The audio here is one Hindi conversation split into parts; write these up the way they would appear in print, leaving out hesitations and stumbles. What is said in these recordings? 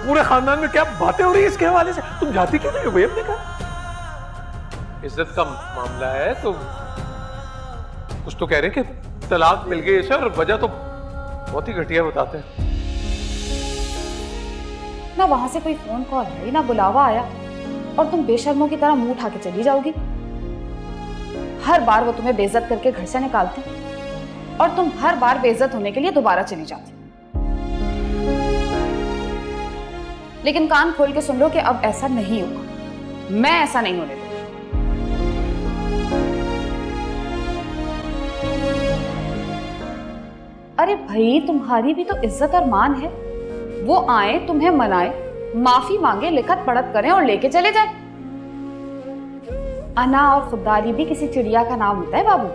पूरे खानदान में क्या बातें हो रही है इसके हवाले से? तुम जाती क्यों नहीं हो भाई अपने घर? इज्जत का मामला है तो कुछ तो कह रहे कि तलाक मिल गई है, और वजह तो बहुत ही घटिया बताते हैं। ना वहां से कोई फोन कॉल आई ना बुलावा आया, और तुम बेशर्मों की तरह मुंह उठा के चली जाओगी। हर बार वो तुम्हें बेइज्जत करके घर से निकालती, और तुम हर बार बेइज्जत होने के लिए दोबारा चली जाती। लेकिन कान खोल के सुन लो कि अब ऐसा नहीं होगा, मैं ऐसा नहीं होने दूंगी। अरे भाई, तुम्हारी भी तो इज्जत और मान है। वो आए, तुम्हें मनाए, माफी मांगे, लिखत पढ़त करें और लेके चले जाए। अना और खुददारी भी किसी चिड़िया का नाम होता है बाबू।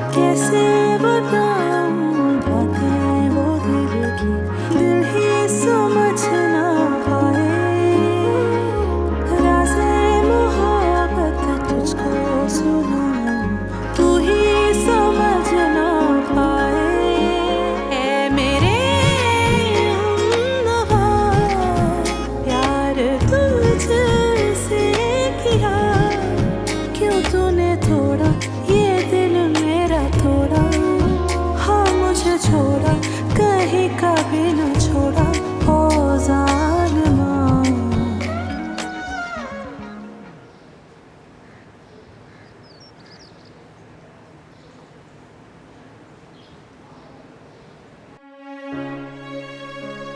कैसे बताऊं बातें वो दिल की, दिल ही समझ ना पाए। राज़े मोहब्बत तुझको सुनाऊं, तू ही समझ ना पाए। ऐ मेरे हमनवा, प्यार तुझसे किया, क्यों तूने तोड़ा ये दिल मेरा तोड़ा। हाँ मुझे छोड़ा, कहीं कभी न छोड़ा, ओ ज़ालिमा।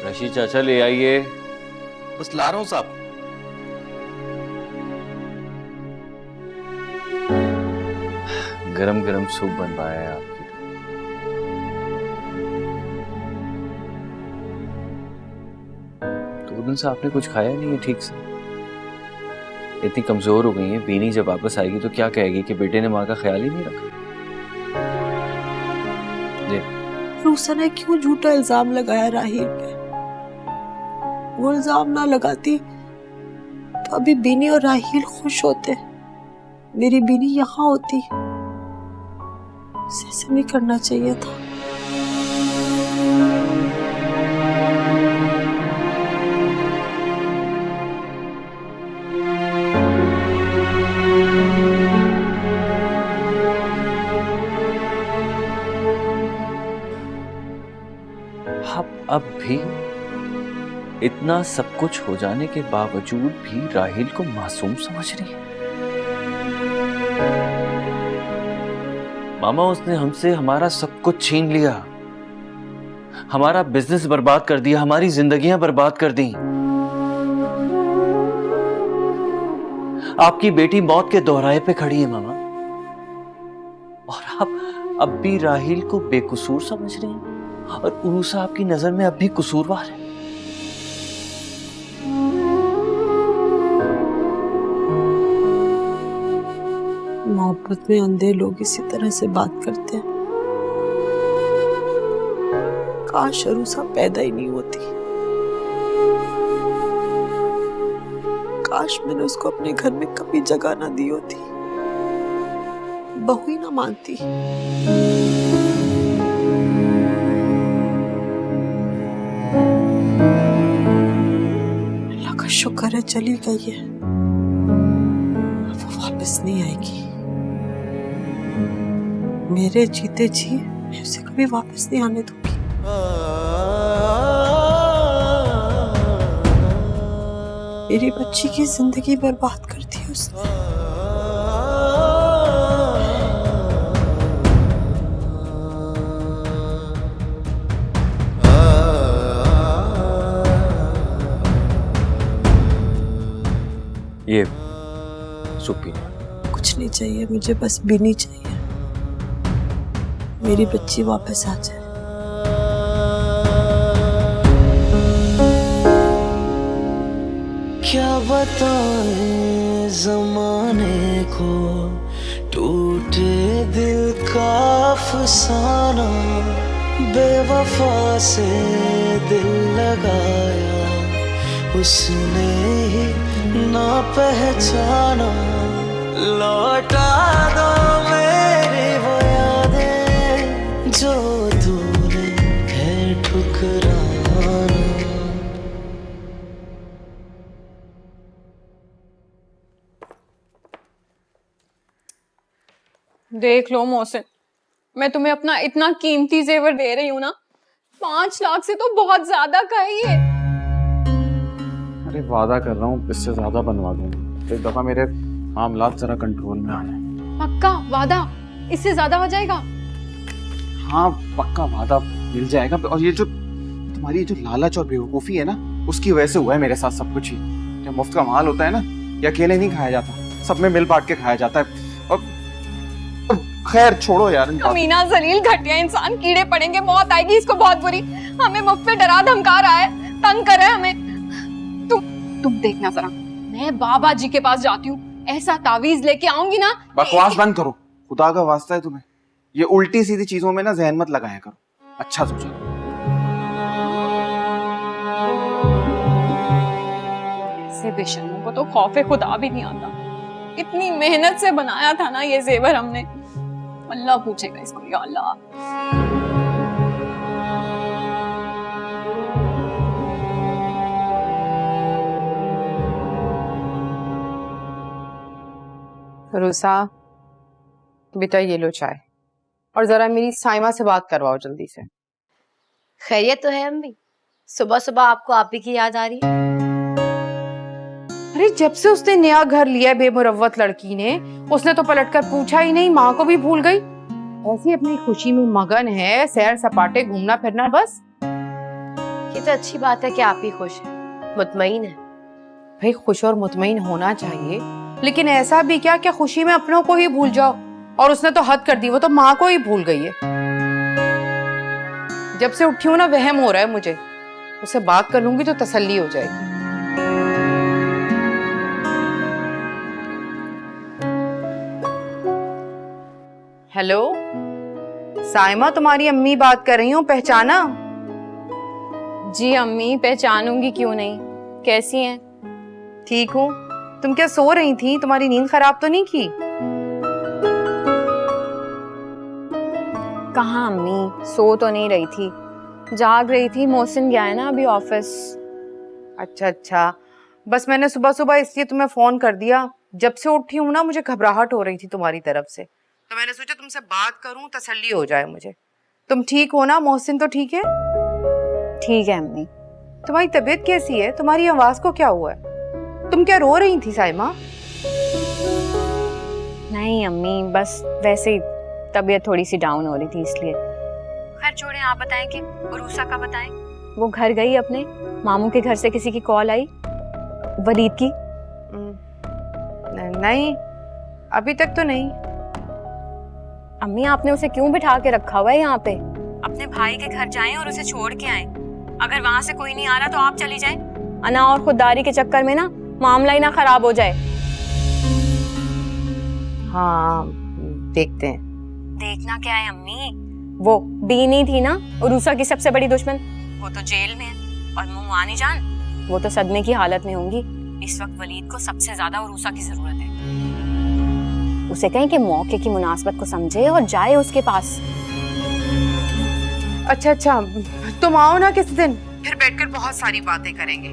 रशीद चाचा ले आइए। बस ला रहा हूँ साहब। गरम गरम सूप बनवाया है आपके लिए। दो दिन से आपने कुछ खाया नहीं है ठीक से। इतनी कमजोर हो गई है, बीनी जब वापस आएगी तो क्या कहेगी कि बेटे ने माँ का ख्याल ही नहीं रखा। रूसा ने क्यों झूठा इल्जाम लगाया राहिल पे? वो इल्जाम ना लगाती तो अभी बीनी और राहिल खुश होते। मेरी बीनी यहाँ होती। ऐसे नहीं करना चाहिए था। अब भी इतना सब कुछ हो जाने के बावजूद भी राहिल को मासूम समझ रही है। मामा, उसने हमसे हमारा सब कुछ छीन लिया, हमारा बिजनेस बर्बाद कर दिया, हमारी जिंदगियां बर्बाद कर दी। आपकी बेटी मौत के दोहराए पे खड़ी है मामा, और आप अब भी राहिल को बेकसूर समझ रहे हैं, और उरूसा आपकी नजर में अब भी कसूरवार है। मोहब्बत में अंधे लोग इसी तरह से बात करते हैं। काश अरूसा पैदा ही नहीं होती। काश मैंने उसको अपने घर में कभी जगह ना दी होती, बहू ही ना मानती। अल्लाह का शुक्र है चली गई है, वो वापस नहीं आएगी। मेरे जीते जी मैं उसे कभी वापस नहीं आने दूंगी। मेरी बच्ची की जिंदगी बर्बाद कर दी उसने। ये सुपी कुछ नहीं चाहिए मुझे, बस बीनी चाहिए। मेरी बच्ची वापस आ जाए। क्या बताएं जमाने को, टूटे दिल का अफसाना, बेवफा से दिल लगाया, उसने ही ना पहचाना। लौटा दो मेरी वो यादें जो तूने है ठुकराना। देख लो मोहसिन, मैं तुम्हें अपना इतना कीमती जेवर दे रही हूँ ना, 5 लाख से तो बहुत ज्यादा का है ये। अरे वादा कर रहा हूँ इससे ज्यादा बनवा दूंगा। एक दफा मेरे मामलात जरा कंट्रोल में आने। पक्का वादा? इससे ज्यादा हो जाएगा? हाँ पक्का वादा मिल जाएगा। और ये जो तुम्हारी जो लालच और बेवकूफी है ना, उसकी वजह से हुआ है मेरे साथ सब कुछ ही। जब मुफ्त का माल होता है ना, ये अकेले नहीं खाया जाता, सब में मिल बांट के खाया जाता है। और खैर छोड़ो यार। कमीना, जलील, घटिया इंसान, कीड़े पड़ेंगे, मौत आएगी इसको बहुत बुरी। हमें मुफ्त पे डरा धमका रहा है, तंग कर रहा है हमें। तुम देखना जरा, मैं बाबा जी के पास जाती हूँ, ऐसा तावीज लेके आऊंगी ना। बकवास बंद करो, खुदा का वास्ता है तुम्हें। ये उल्टी सीधी चीजों में ना जहन मत लगाया करो, अच्छा सोचा। ऐसे बेशर्मों को तो खौफे खुदा भी नहीं आता। इतनी मेहनत से बनाया था ना ये जेवर हमने, अल्लाह पूछेगा इसको, या अल्लाह। रुसा, बेटा ये लो चाय, और जरा मेरी साइमा से बात करवाओ जल्दी से। खैरियत तो है अम्मी? सुबह सुबह आपको आप ही की याद आ रही है? अरे जब से उसने नया घर लिया बेमुरव्वत लड़की ने, उसने तो पलटकर पूछा ही नहीं, माँ को भी भूल गई। ऐसी अपनी खुशी में मगन है, सैर सपाटे घूमना फिरना बस। ये तो अच्छी बात है कि आप ही खुश हैं, मुतमईन है। भाई खुश और मुतमईन होना चाहिए, लेकिन ऐसा भी क्या कि खुशी में अपनों को ही भूल जाओ। और उसने तो हद कर दी, वो तो माँ को ही भूल गई है। जब से उठी हूं ना, वहम हो रहा है मुझे। उससे बात कर लूंगी तो तसल्ली हो जाएगी। हेलो साइमा, तुम्हारी अम्मी बात कर रही हूँ, पहचाना? जी अम्मी, पहचानूंगी क्यों नहीं। कैसी हैं? ठीक हूँ। तुम क्या सो रही थी? तुम्हारी नींद खराब तो नहीं की? कहाँ अम्मी, सो तो नहीं रही थी, जाग रही थी। मोहसिन गया है ना अभी ऑफिस। अच्छा अच्छा, बस मैंने सुबह सुबह इसलिए तुम्हें फोन कर दिया। जब से उठी हूँ ना, मुझे घबराहट हो रही थी तुम्हारी तरफ से, तो मैंने सोचा तुमसे बात करूं, तसल्ली हो जाए मुझे। तुम ठीक हो ना? मोहसिन तो ठीक है? ठीक है अम्मी। तुम्हारी तबीयत कैसी है? तुम्हारी आवाज को क्या हुआ है? तुम क्या रो रही थी साइमा? नहीं अम्मी, बस वैसे ही तबीयत थोड़ी सी डाउन हो रही थी इसलिए। खैर छोड़े, आप बताएं कि उरूसा का बताएं। वो घर गई अपने मामू के घर से, किसी की कॉल आई वलीद की। नहीं, अभी तक तो नहीं। अम्मी आपने उसे क्यों बिठा के रखा हुआ है यहाँ पे? अपने भाई के घर जाएं और उसे छोड़ के आएं। अगर वहां से कोई नहीं आ रहा तो आप चली जाएं। अना और खुददारी के चक्कर में ना मामला ही ना खराब हो जाए। हाँ देखते हैं। देखना क्या है अम्मी, वो बीनी थी ना उरूसा की सबसे बड़ी दुश्मन, वो तो जेल में है। और मुआनी जान, वो तो सदमे की हालत में होंगी। इस वक्त वलीद को सबसे ज्यादा उरूसा की जरूरत है। उसे कहें कि मौके की मुनासबत को समझे और जाए उसके पास। अच्छा अच्छा, तुम आओ ना किसी दिन, फिर बैठकर बहुत सारी बातें करेंगे।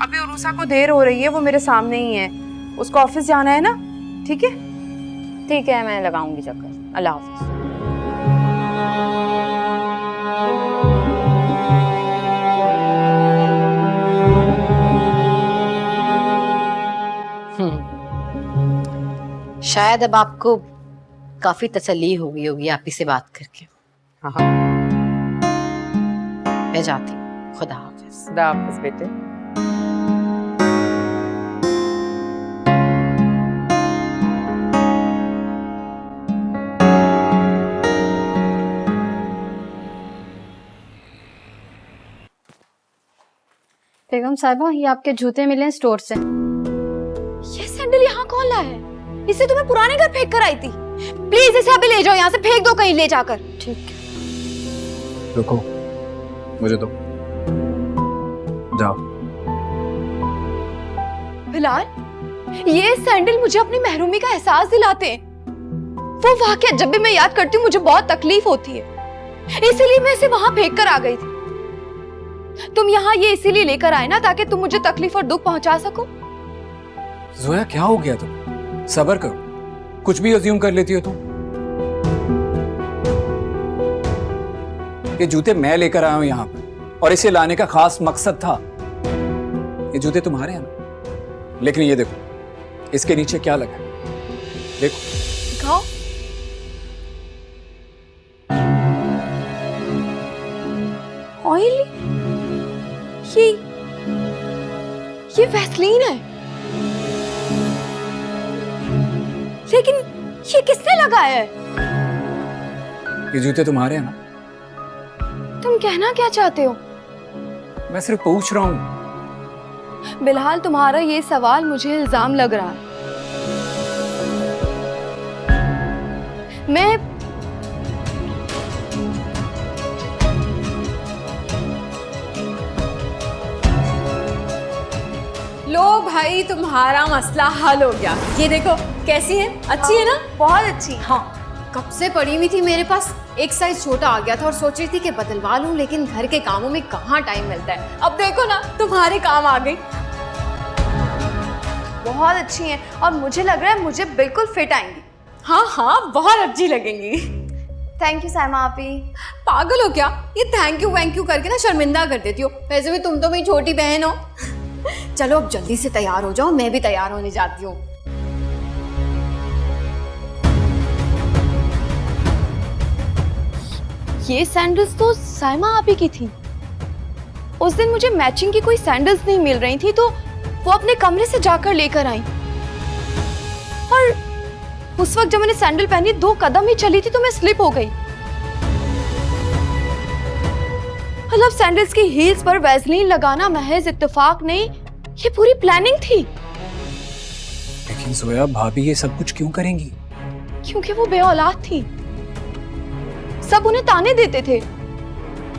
अभी उरूसा को देर हो रही है, वो मेरे सामने ही है, उसको ऑफिस जाना है ना। ठीक है? ठीक है, मैं लगाऊंगी चक्कर। अल्लाह हाफिज। शायद अब आपको काफी तसल्ली हो गई होगी आप ही से बात करके। हाँ, मैं जाती हूँ, खुदा हाफिज। खुदा हाफिज बेटे। बेगम साहिबा, ये आपके जूते मिले स्टोर से। ये सैंडल यहाँ यहाँ कौन लाया है? इसे तुम्हें पुराने घर फेंक कर आई थी। प्लीज इसे अभी ले जाओ यहाँ से, फेंक दो कहीं ले जाकर। ठीक है। रुको, मुझे दो, जाओ। बिलाल, ये सैंडल मुझे अपनी महरूमी का एहसास दिलाते हैं। वो वाकया जब भी मैं याद करती हूँ मुझे बहुत तकलीफ होती है, इसीलिए मैं इसे वहां फेंक कर आ गई थी। तुम यहाँ ये इसीलिए लेकर आए ना ताकि तुम मुझे तकलीफ और दुख पहुंचा सको। जोया क्या हो गया तुम? सब्र करो, कुछ भी अज्यूम कर लेती हो तुम। ये जूते मैं लेकर आया हूं यहाँ पर और इसे लाने का खास मकसद था। ये जूते तुम्हारे हैं ना, लेकिन ये देखो इसके नीचे क्या लगा है, देखो। दिखाओ। ऑयल, ये वैसलीन है, लेकिन ये किसने लगाया है? ये जूते तुम्हारे हैं ना? तुम कहना क्या चाहते हो? मैं सिर्फ पूछ रहा हूं। बिलहाल, तुम्हारा ये सवाल मुझे इल्जाम लग रहा है। मैं लो भाई, तुम्हारा मसला हल हो गया। ये देखो कैसी है, अच्छी है ना? बहुत अच्छी। हाँ, कब से पड़ी हुई थी मेरे पास, एक साइज छोटा आ गया था और सोच रही थी कि बदलवा लूं, लेकिन घर के कामों में कहाँ टाइम मिलता है। अब देखो ना, तुम्हारे काम आ गई। बहुत अच्छी हैं और मुझे लग रहा है मुझे बिल्कुल फिट आएंगी। हाँ हाँ, बहुत अच्छी लगेंगी। थैंक यू साइमा आपी। पागल हो क्या? ये थैंक यू करके ना शर्मिंदा कर देती हो। वैसे भी तुम तो मेरी छोटी बहन हो। चलो अब जल्दी से तैयार हो जाओ, मैं भी तैयार होने जाती हूँ। ये सैंडल्स तो साइमा आपी की थी। उस दिन मुझे मैचिंग की कोई सैंडल्स नहीं मिल रही थी तो वो अपने कमरे से जाकर लेकर आई। और उस वक्त जब मैंने सैंडल पहनी 2 कदम ही चली थी तो मैं स्लिप हो गई। मतलब सैंडल्स की हील्स पर वैसलीन लगाना महज इत्तेफाक नहीं, ये पूरी प्लानिंग थी। लेकिन जोया, भाभी ये सब कुछ क्यों करेंगी? क्योंकि वो बेऔलाद थी। सब उन्हें ताने देते थे।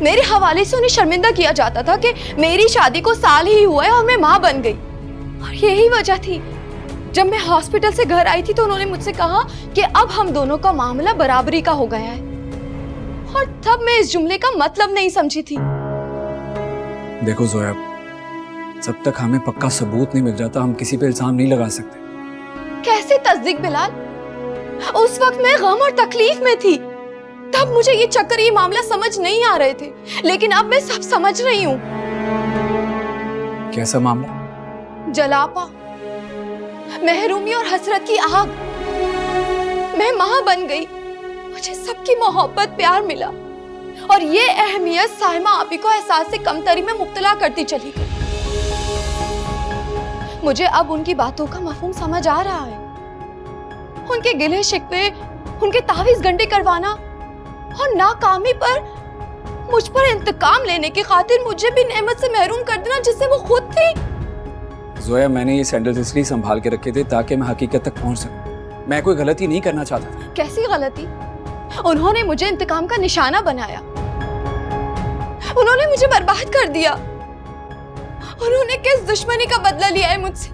मेरे हवाले से उन्हें शर्मिंदा किया जाता था कि मेरी शादी को साल ही हुआ है और मैं मां बन गई। और यही वजह थी, जब मैं हॉस्पिटल से घर आई थी तो उन्होंने मुझसे कहा कि अब हम दोनों का मामला बराबरी का हो गया है। और तब मैं इस जुमले का मतलब नहीं समझी थी। देखो जोया, जब तक हमें पक्का सबूत नहीं मिल जाता हम किसी पे इल्जाम नहीं लगा सकते। कैसे तस्दीक बिलाल? उस वक्त मैं गम और तकलीफ में थी, तब मुझे ये चक्कर, ये मामला समझ नहीं आ रहे थे, लेकिन अब मैं सब समझ रही हूँ। कैसा मामला? जलापा, महरूमी और हसरत की आग। मैं मां बन गई, मुझे सबकी मोहब्बत प्यार मिला और ये अहमियत साइमा आपी को एहसास से कमतरी में मुब्तला करती चली गई। मुझे अब उनकी बातों का मफहूम समझ आ रहा है। उनके गिले शिकवे, उनके तावीज़ गंडे करवाना और नाकामी पर मुझ पर इंतकाम लेने की खातिर मुझे भी नेमत से महरूम कर देना जिससे वो खुद थी। जोया, मैंने ये सैंडल्स इसलिए संभाल के रखे थे ताकि मैं हकीकत तक पहुंच सकूं। मैं कोई गलती नहीं करना चाहता था। कैसी गलती? उन्होंने मुझे इंतकाम का निशाना बनाया, उन्होंने मुझे बर्बाद कर दिया। उन्होंने किस दुश्मनी का बदला लिया है मुझसे?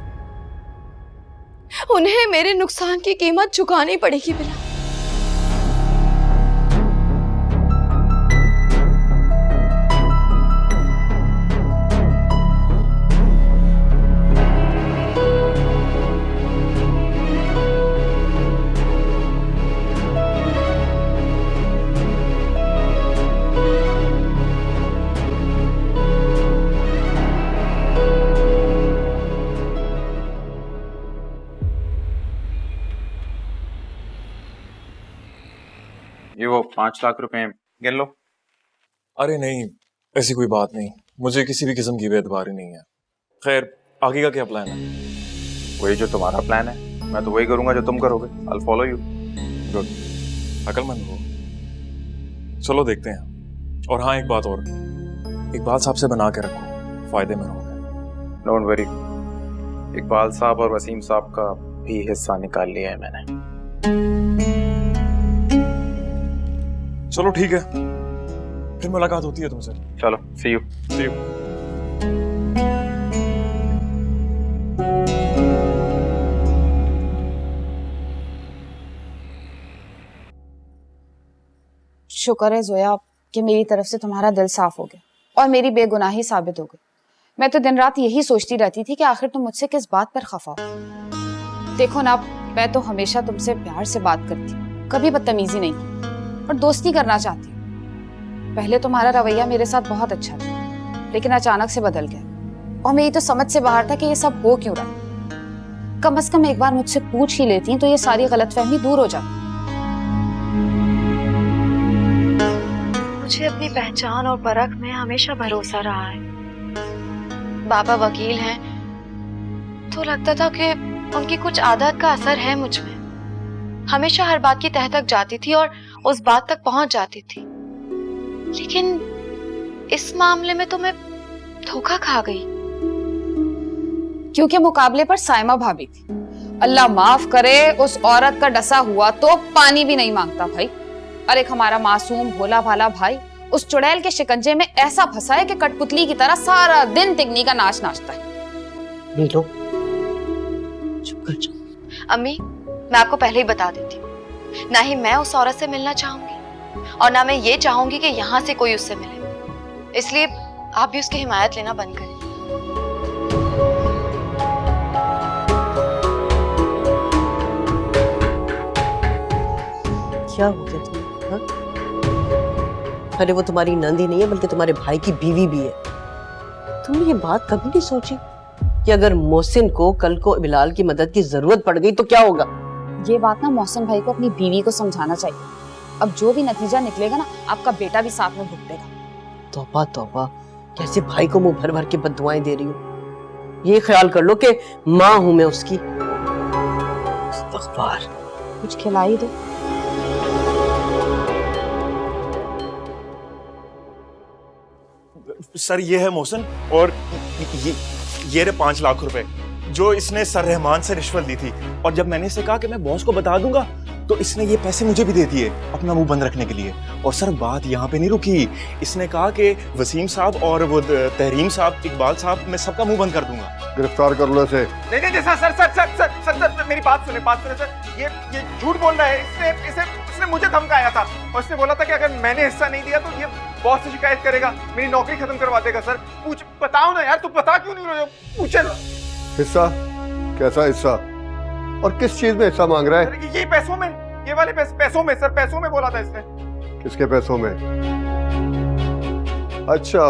उन्हें मेरे नुकसान की कीमत चुकानी पड़ेगी बिला। ये वो 5 लाख रुपए गिन लो। अरे नहीं, ऐसी कोई बात नहीं, मुझे किसी भी किस्म की बेतबारी नहीं है। खैर, आगे का क्या प्लान है? वही जो तुम्हारा प्लान है, मैं तो वही करूंगा जो तुम करोगे। I'll follow you। गुड, अकलमंद हो। चलो देखते हैं। और हाँ, एक बात और, इकबाल साहब से बना के रखो, फायदे में रहोगे। डोंट वरी, इकबाल साहब और वसीम साहब का भी हिस्सा निकाल लिया है मैंने। चलो ठीक है, फिर मुलाकात होती है तुमसे। चलो, सी यू। C you. शुक्र है जोया कि मेरी तरफ से तुम्हारा दिल साफ हो गया और मेरी बेगुनाही साबित हो गई। मैं तो दिन रात यही सोचती रहती थी कि आखिर तुम मुझसे किस बात पर खफा हो। देखो ना, मैं तो हमेशा तुमसे प्यार से बात करती हूँ, कभी बदतमीजी नहीं की और दोस्ती करना चाहती हूँ। पहले तुम्हारा रवैया मेरे साथ बहुत अच्छा था, लेकिन अचानक से बदल गया और मेरी तो समझ से बाहर था कि ये सब हो क्यों रहा। कम से कम एक बार मुझसे पूछ ही लेती तो ये सारी गलतफहमी दूर हो जाती। मुझे अपनी पहचान और परख में हमेशा भरोसा रहा है। बाबा वकील हैं, तो लगता था कि उनकी कुछ आदत का असर है मुझ में। हमेशा हर बात की तह तक जाती थी और उस बात तक पहुंच जाती थी, लेकिन इस मामले में तो मैं धोखा खा गई। क्योंकि मुकाबले पर साइमा भाभी थी। अल्लाह माफ करे, उस औरत का डसा हुआ तो पानी भी नहीं मांगता भाई। और एक हमारा मासूम भोला भाला भाई उस चुड़ैल के शिकंजे में ऐसा फंसा है कि कठपुतली की तरह सारा दिन तिगनी का नाच नाचता है। नीलू, चुप कर जाओ। अम्मी, मैं आपको पहले ही बता देती हूँ, ना ही मैं उस औरत से मिलना चाहूंगी और ना मैं ये चाहूंगी कि यहाँ से कोई उससे मिले। इसलिए आप भी उसकी हिमायत लेना बंद करें। क्या हो गया तुम्हें? हाँ? अरे वो तुम्हारी नंदी नहीं है, बल्कि तुम्हारे भाई की बीवी भी है। तुमने ये बात कभी नहीं सोची कि अगर मोहसिन को कल को बिलाल की मदद की जरूरत पड़ गई तो क्या होगा? ये बात ना मोहसिन भाई को अपनी बीवी को समझाना चाहिए। अब जो भी नतीजा निकलेगा ना, आपका बेटा भी साथ में भुगतेगा। तौबा तौबा, कैसे भाई को मुंह भर भर के बद्दुआएं दे रही हो। ये ख्याल कर लो कि माँ हूं मैं उसकी। इस्तग़फ़ार। कुछ खिला ही दो। सर ये है मोहसिन, और ये रहे 5 लाख रुपए जो इसने सर रहमान से रिश्वत ली थी। और जब मैंने इसे कहा कि मैं बॉस को बता दूंगा, तो इसने ये पैसे मुझे भी दे दिए अपना मुंह बंद रखने के लिए। और सर बात यहाँ पे नहीं रुकी, इसने कहा कि वसीम साहब और वो तहरीम साहब, इकबाल साहब, मैं सबका मुंह बंद कर दूंगा। गिरफ्तार कर लो इसे। नहीं sir sir sir sir sir sir मेरी बात सुने सर। ये झूठ बोल रहा है। इसने मुझे धमकाया था और इसने बोला था कि अगर मैंने हिस्सा नहीं दिया तो ये बॉस से शिकायत करेगा, मेरी नौकरी खत्म करवा देगा। सर बताओ ना यार, तू बता क्यों नहीं रहे हो? पूछे ना। हिस्सा? कैसा हिस्सा और किस चीज में हिस्सा मांग रहा है? ये पैसों में, ये वाले पैसों में सर, पैसों में बोला था इसने। किसके पैसों में? अच्छा,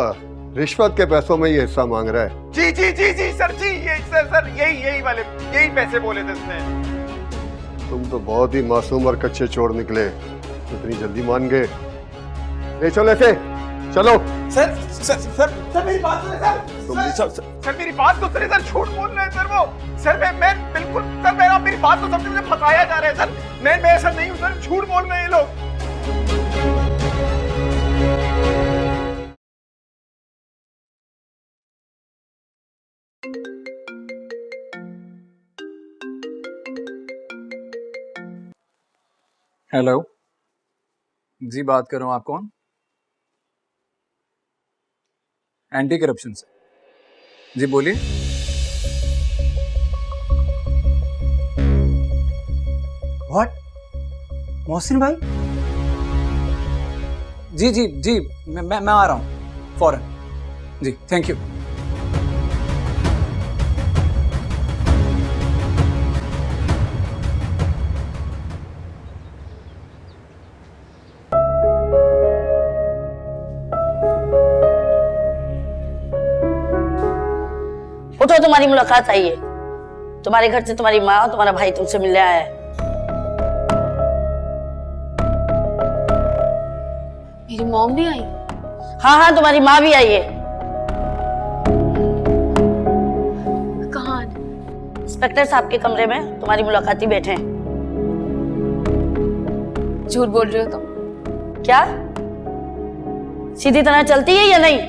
रिश्वत के पैसों में ये हिस्सा मांग रहा है। जी जी जी जी सर, जी यही पैसे बोले थे इसने। तुम तो बहुत ही मासूम और कच्चे चोर निकले, इतनी जल्दी मान गए। ले चलो ऐसे, चलो। सर सर सर सर मेरी बात सुने सर। सर मेरी बात तो सुने सर, झूठ बोल रहे हैं सर वो। सर मैं बिल्कुल सर, मेरी बात तो समझे, मुझे फंसाया जा रहा है सर। मैं ऐसा नहीं हूँ सर, झूठ बोल रहे हैं ये लोग। हेलो जी, बात कर रहा हूँ। आप कौन? एंटी करप्शन से। जी बोलिए। व्हाट? मोहसिन भाई? जी जी जी, मैं आ रहा हूँ फौरन। जी थैंक यू। उठो, तुम्हारी मुलाकात आई है। तुम्हारे घर से तुम्हारी माँ और तुम्हारा भाई तुमसे मिलने आया है। मेरी मॉम भी आई? हाँ, तुम्हारी माँ भी आई है। कहाँ? इंस्पेक्टर साहब के कमरे में तुम्हारी मुलाकाती बैठे हैं। झूठ बोल रहे हो तुम? क्या सीधी तरह चलती है या नहीं?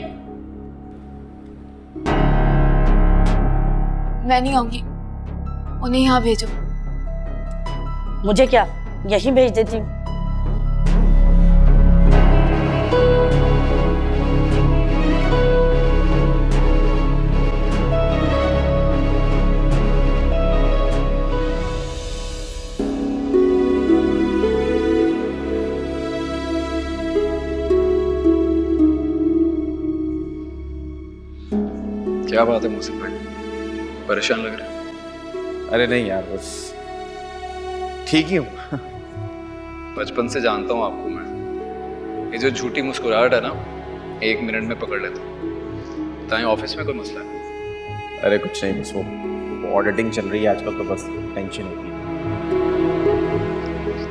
मैं नहीं आऊंगी, उन्हें यहाँ भेजो। मुझे क्या, यही भेज देती हूँ। क्या बात है मौसम भाई, परेशान लग रहे हैं? अरे नहीं यार, बस ठीक ही हूँ। बचपन से जानता हूँ आपको मैं। ये जो झूठी मुस्कुराहट है ना, 1 मिनट में पकड़ लेता हूँ। बताएं, ऑफिस में कोई मसला है? अरे कुछ नहीं, बस वो ऑडिटिंग चल रही है आजकल, तो बस टेंशन होती है।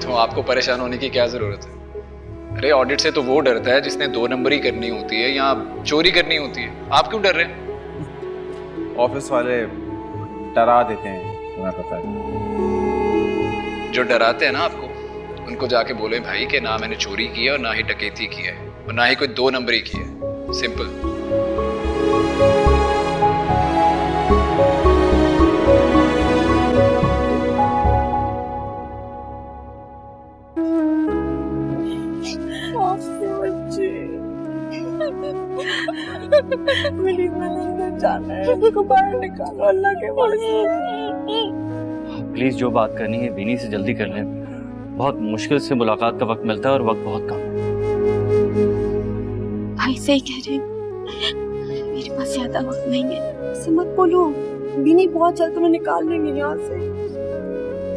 तो आपको परेशान होने की क्या जरूरत है? अरे ऑडिट से तो वो डरता है जिसने 2 नंबरी करनी होती है या चोरी करनी होती है। आप क्यों डर रहे हैं? ऑफिस वाले डरा देते हैं, तुम्हें पता है। जो डराते हैं ना आपको, उनको जाके बोले भाई कि ना मैंने चोरी की है और ना ही डकैती की है और ना ही कोई 2 नंबरी की है। सिंपल। मेरी मैंने जाना है, उसको बाहर निकालो अल्लाह के वास्ते। प्लीज जो बात करनी है बीनी से जल्दी कर लें। बहुत मुश्किल से मुलाकात का वक्त मिलता है और वक्त बहुत कम है। भाई सही कह रहे हैं, मेरे पास ज्यादा वक्त नहीं है। ऐसे मत बोलो, बीनी बहुत जल्द तुम्हें निकाल लेंगे यहाँ से,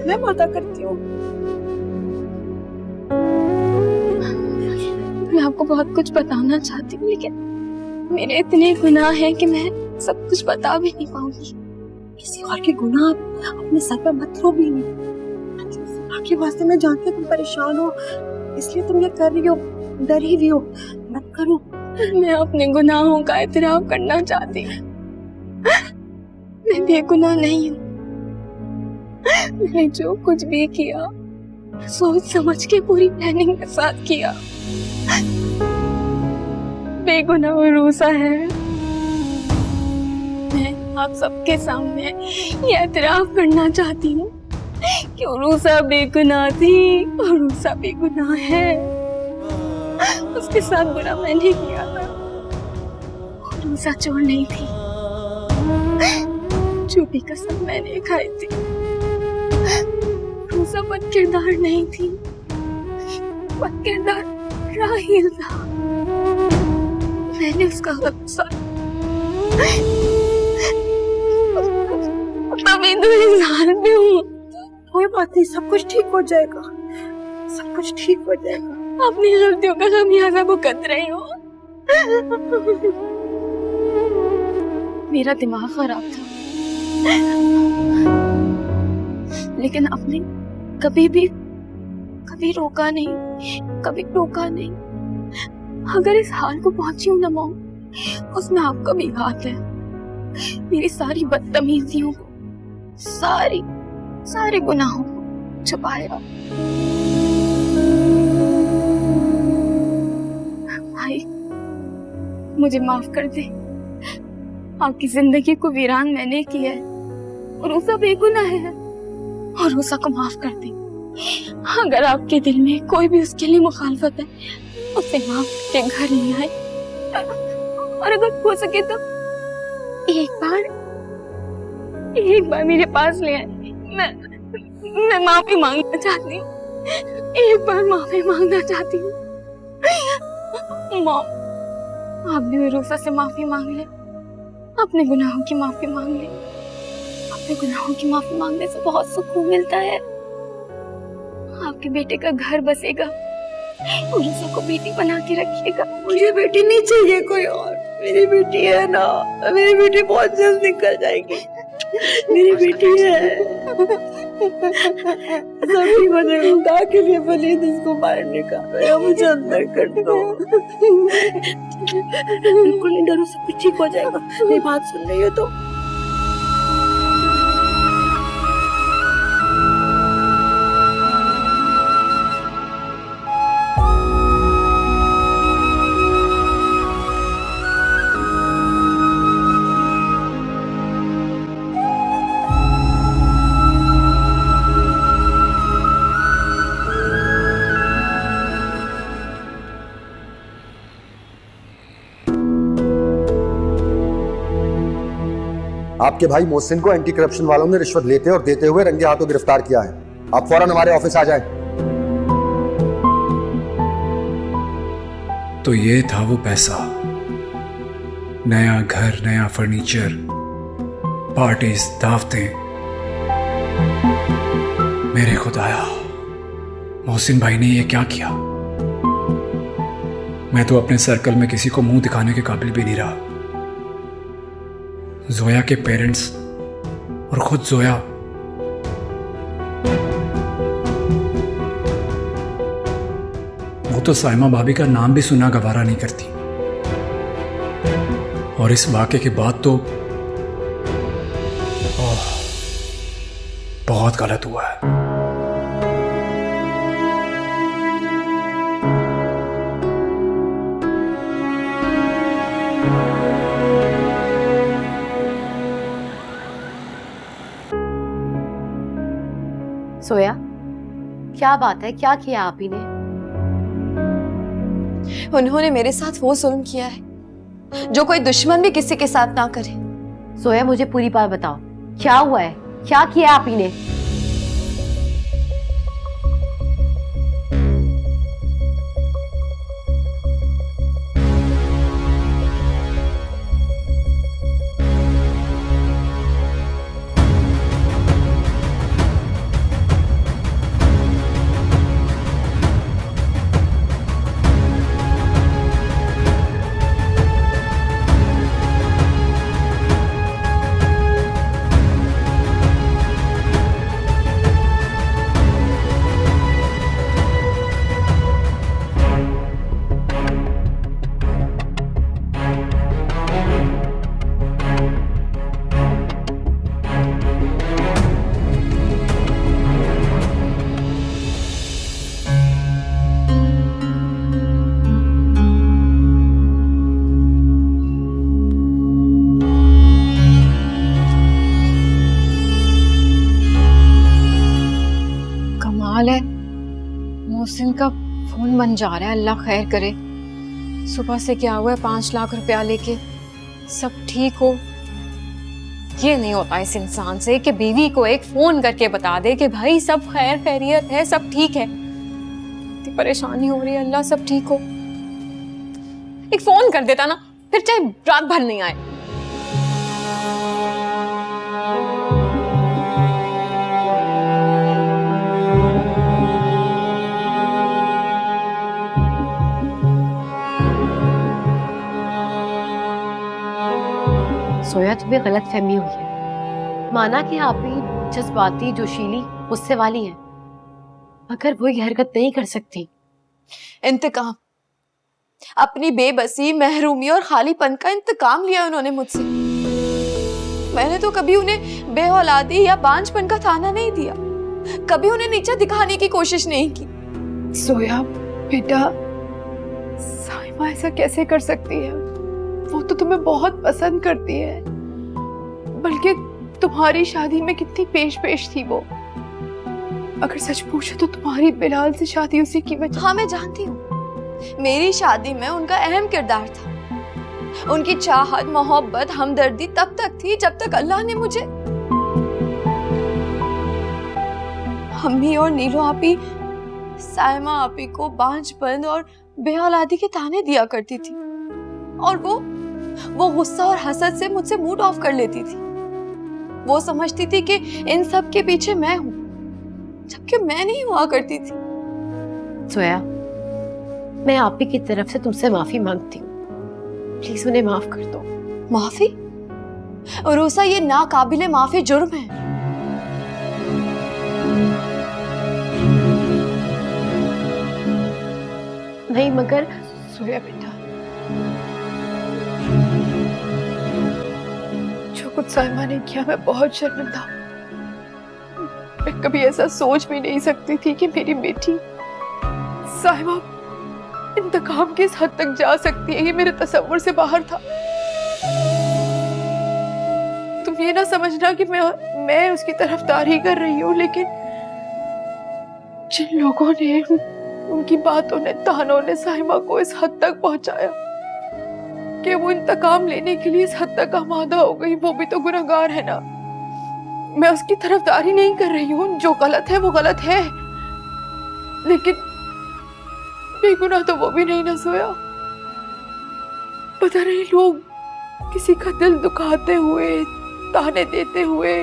मैं वादा करती हूँ। मैं आपको बहुत कुछ बताना चाहती हूँ, लेकिन मेरे इतने गुनाह हैं कि मैं सब कुछ बता भी नहीं पाऊंगी। किसी और के गुनाह अपने सर पर मत लो बीनी। आपके वास्ते मैं जानती हूँ तुम परेशान हो, इसलिए तुम ये कर रही हो, डरी भी हो। मत करो। मैं अपने गुनाहों का इतराफ करना चाहती हूँ। मैं बेगुनाह नहीं हूँ। मैंने जो कुछ भी किया सोच समझ के पूरी प्लानिंग के साथ किया। बेगुनाह उरूसा है। मैं आप सबके सामने ये एतराफ करना चाहती हूँ कि उरूसा बेगुनाह थी, उरूसा बेगुनाह है। उसके साथ बुरा मैंने किया था। उरूसा चोर नहीं थी, झूठी कसम मैंने खाई थी। उरूसा बदकिरदार नहीं थी, बदकिरदार राहिल था। मैंने उसका गुस्सा तभी तो इंसान में हूँ। कोई बात नहीं, सब कुछ ठीक हो जाएगा, सब कुछ ठीक हो जाएगा। अपनी गलतियों का खमियाजा भुगत रही हो। मेरा दिमाग खराब था, लेकिन आपने कभी रोका नहीं। अगर इस हाल को पहुंची हूं ना मॉम, उसमें आपका भी हाथ है। मेरी सारी बदतमीजियों को, सारे गुनाहों को छुपाएगा। भाई मुझे माफ कर दे, आपकी जिंदगी को वीरान मैंने किया है और उसा बेगुनाह है, और उसा को माफ कर दे। अगर आपके दिल में कोई भी उसके लिए मुखालफत है, उसे माफ करके घर ले आए, और अगर हो सके तो एक बार मेरे पास ले आए। मैं माफी मांगना चाहती हूँ, एक बार माफी मांगना चाहती हूँ। मॉम, आप भी रोसा से माफी मांग ले, अपने गुनाहों की माफी मांग ले। अपने गुनाहों की माफी मांगने से बहुत सुकून मिलता है। आपके बेटे का घर बसेगा, उसे को बेटी बना के रखिएगा। मुझे बेटी नहीं चाहिए कोई और, मेरी बेटी है ना, मेरी बेटी बहुत जल्द निकल जाएगी। मेरी बेटी है। सभी वजह खुदा के लिए वलीद इसको बाहर निकालो या मुझे अंदर कर दो। बिल्कुल नहीं डरो, सब कुछ ठीक हो जाएगा। मेरी बात सुन रही हो तो? आपके भाई मोहसिन को एंटी करप्शन वालों ने रिश्वत लेते और देते हुए रंगे हाथों गिरफ्तार किया है। आप फौरन हमारे ऑफिस आ जाएं। तो ये था वो पैसा, नया घर, नया फर्नीचर, पार्टीज, दावतें। मेरे खुदाया, मोहसिन भाई ने ये क्या किया? मैं तो अपने सर्कल में किसी को मुंह दिखाने के काबिल भी नहीं रहा। जोया के पेरेंट्स और खुद जोया, वो तो साइमा भाभी का नाम भी सुना गवारा नहीं करती। और इस वाक़े के बाद तो बहुत गलत हुआ है। सोया, क्या बात है? क्या किया आप ही ने? उन्होंने मेरे साथ वो जुल्म किया है जो कोई दुश्मन भी किसी के साथ ना करे। सोया, मुझे पूरी बात बताओ, क्या हुआ है? क्या किया आप ही ने? कमाल है, मोहसिन का फोन बन जा रहा है। अल्लाह खैर करे। सुबह से क्या हुआ है, 5 लाख रुपया लेके सब ठीक हो। ये नहीं होता इस इंसान से कि बीवी को एक फोन करके बता दे कि भाई सब खैर खैरियत है, सब ठीक है। इतनी परेशानी हो रही है, अल्लाह सब ठीक हो। एक फोन कर देता ना, फिर चाहे रात भर नहीं आए। सोया, तुम्हें गलत फहमी हुई है। माना कि आप भी जज्बाती, जोशीली, गुस्से वाली हैं, मगर वो ये हरकत नहीं कर सकती। इंतकाम, अपनी बेबसी, महरूमी और खालीपन का इंतकाम लिया उन्होंने मुझसे। मैंने तो कभी उन्हें बेऔलादी या बांझपन का ताना नहीं दिया, कभी उन्हें नीचा दिखाने की कोशिश नहीं की। सोया बेटा, साइमा ऐसा कैसे कर सकती है? वो तो तुम्हें बहुत पसंद करती है, बल्कि तुम्हारी शादी में कितनी पेश थी वो। अगर सच पूछे तो तुम्हारी बिलाल से शादी उसी की वजह। हाँ, मैं जानती हूँ, मेरी शादी में उनका अहम किरदार था। उनकी चाहत, मोहब्बत, हमदर्दी तब तक थी जब तक अल्लाह ने मुझे अम्मी और नीलो आपी, साइमा आपी को बांझपन और बेऔलादी के ताने दिया करती थी, और वो गुस्सा और हसद से मुझसे मूड ऑफ कर लेती थी। वो समझती थी कि इन सब के पीछे मैं हूं, जबकि मैं नहीं हुआ करती थी। सोया, मैं आप ही की तरफ से तुमसे माफी मांगती हूँ, प्लीज उन्हें माफ कर दो। माफी? उरूसा, ये नाकाबिले माफी जुर्म है। नहीं, मगर सोया बेटा, जो कुछ साइमा ने किया, मैं बहुत शर्मिंदा हूं। मैं कभी ऐसा सोच भी नहीं सकती थी कि मेरी बेटी साइमा इंतकाम की इस हद तक जा सकती है। ये मेरे तसव्वुर से बाहर था। तुम ये ना समझना कि मैं उसकी तरफदारी कर रही हूँ, लेकिन जिन लोगों ने, उनकी बातों ने, तानों ने साइमा को इस हद तक पहुंचाया कि वो इंतकाम लेने के लिए इस हद तक आमादा हो गई, वो भी तो गुनहगार है ना। मैं उसकी तरफदारी नहीं कर रही हूँ, जो गलत है वो गलत है, लेकिन बेगुनाह तो वो भी नहीं ना सोया। पता नहीं लोग किसी का दिल दुखाते हुए, ताने देते हुए,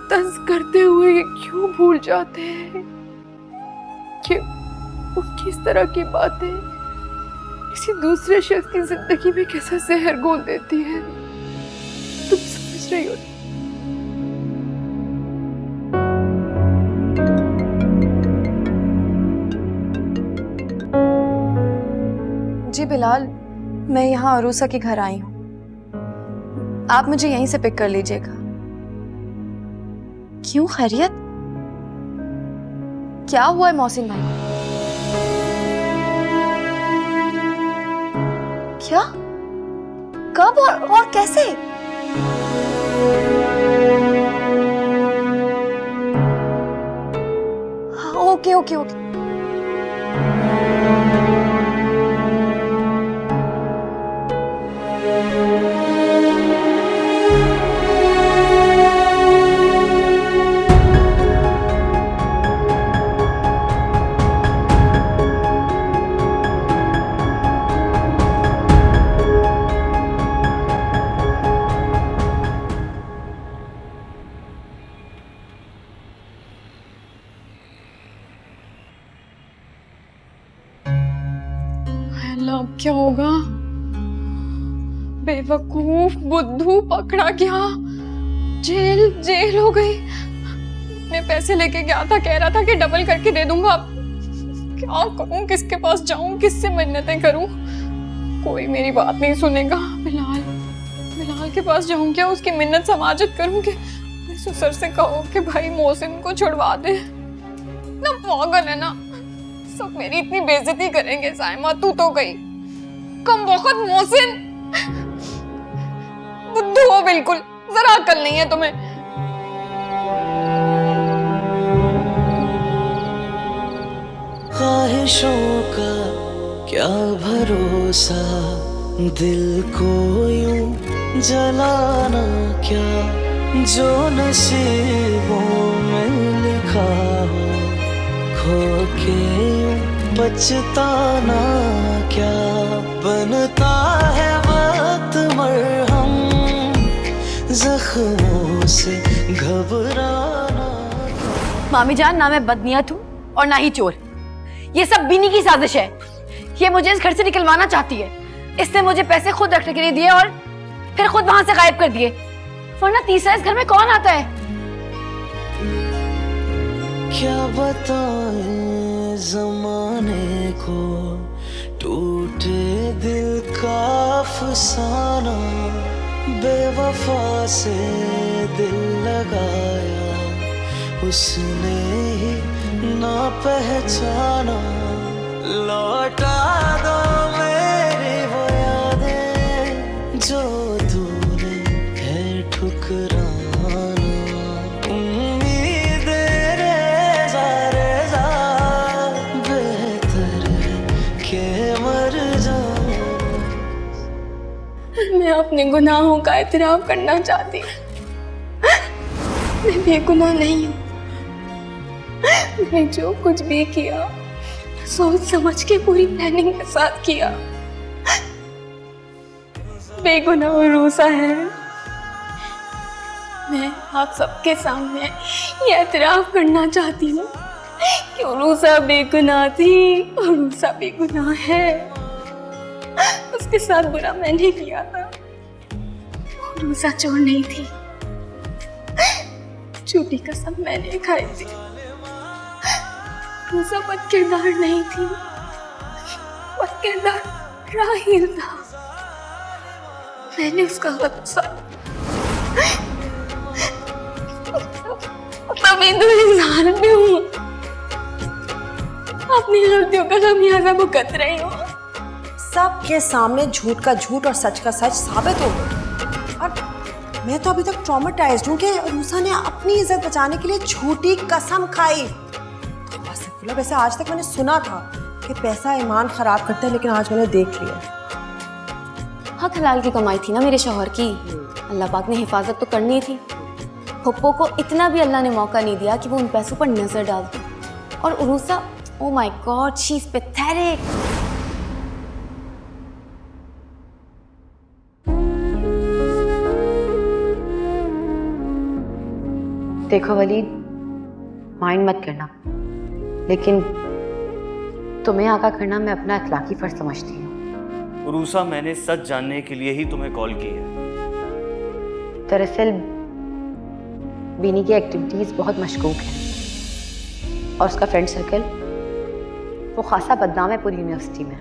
तंज करते हुए क्यों भूल जाते हैं कि उनकी इस तरह की बातें किसी दूसरे शख्स की जिंदगी में कैसा जहर घोल देती है। तुम समझ रही हो? जी बिलाल, मैं यहाँ अरूसा के घर आई हूँ, आप मुझे यहीं से पिक कर लीजिएगा। क्यों, खैरियत? क्या हुआ है मोहसिन भाई? क्या? कब और कैसे? हाँ, ओके ओके ओके। अब क्या होगा? बेवकूफ बुद्धू पकड़ा गया, जेल हो गई। मैं पैसे लेके गया था, कह रहा था कि डबल करके दे दूंगा। अब क्या करूं, किसके पास जाऊं, किससे मिन्नतें करूं? कोई मेरी बात नहीं सुनेगा। बिलाल के पास जाऊं क्या, उसकी मिन्नत समाजत करूं कि ससुर से कहो कि भाई मोहसिन को छुड़वा दे? ना पागल है ना, सब मेरी इतनी बेइज्जती करेंगे। साइमा तू तो गई, कम वक्त मोहसिन बुद्धू हो बिल्कुल, जरा अकल नहीं है तुम्हें। ख्वाहिशों का क्या भरोसा, दिल को यूं जलाना क्या, जो नसीबों में लिखा हो, खो के पछताना क्या, बनता है वक्त मरहम, जख्मों से घबराना। मामी जान, ना मैं बदनीयत हूँ और ना ही चोर। ये सब बीनी की साजिश है। ये मुझे इस घर से निकलवाना चाहती है। इसने मुझे पैसे खुद रखने के लिए दिए और फिर खुद वहां से गायब कर दिए, वरना तीसरा इस घर में कौन आता है? क्या बताएं जमाने को, टूटे दिल का अफसाना, बेवफा से दिल लगाया, उसने ही ना पहचाना, लौटा दो मेरी वो यादें जो तूने है ठुकराना, उम्मीदें रेज़ा रेज़ा, बेहतर है कि मर जाऊं। मैं अपने गुनाहों का इतराफ करना चाहती हूँ। मैं बेगुनाह नहीं हूँ। मैंने जो कुछ भी किया सोच समझ के पूरी प्लानिंग के साथ किया। बेगुनाह रूसा है। मैं आप सबके सामने ये एतराफ करना चाहती हूँ कि रूसा बेगुनाह थी और रूसा बेगुनाह है। उसके साथ बुरा मैंने किया था। रूसा चोर नहीं थी, झूठी कसम मैंने खाई थी। रूसा बदकिरदार नहीं थी, बदकिरदार राहिल था। मैंने उसका गुस्सा तभी तो इंसान भी हूँ, अपनी गलतियों का खमियाजा भुगत रही हूँ। सबके सामने झूठ का झूठ और सच का सच साबित हो गया। और मैं तो अभी तक ट्रॉमेटाइज्ड हूँ कि रूसा ने अपनी इज्जत बचाने के लिए झूठी कसम खाई। तो वैसे आज तक मैंने सुना था कि पैसा ईमान खराब करता है, लेकिन आज मैंने देख लिया। हक हलाल की कमाई थी ना मेरे शौहर की, अल्लाह पाक ने हिफाजत तो करनी थी। पप्पो को इतना भी अल्लाह ने मौका नहीं दिया कि वो उन पैसों पर नजर डाल दे। और उरूसा, oh my God, she is pathetic. देखो वलीद, माइंड मत करना, लेकिन तुम्हें आगा करना मैं अपना अखलाकी फर्ज समझती हूँ। उरूसा, मैंने सच जानने के लिए ही तुम्हें कॉल की है। दरअसल बीनी की एक्टिविटीज बहुत मशकूक है और उसका फ्रेंड सर्कल वो खासा बदनाम है पूरी यूनिवर्सिटी में।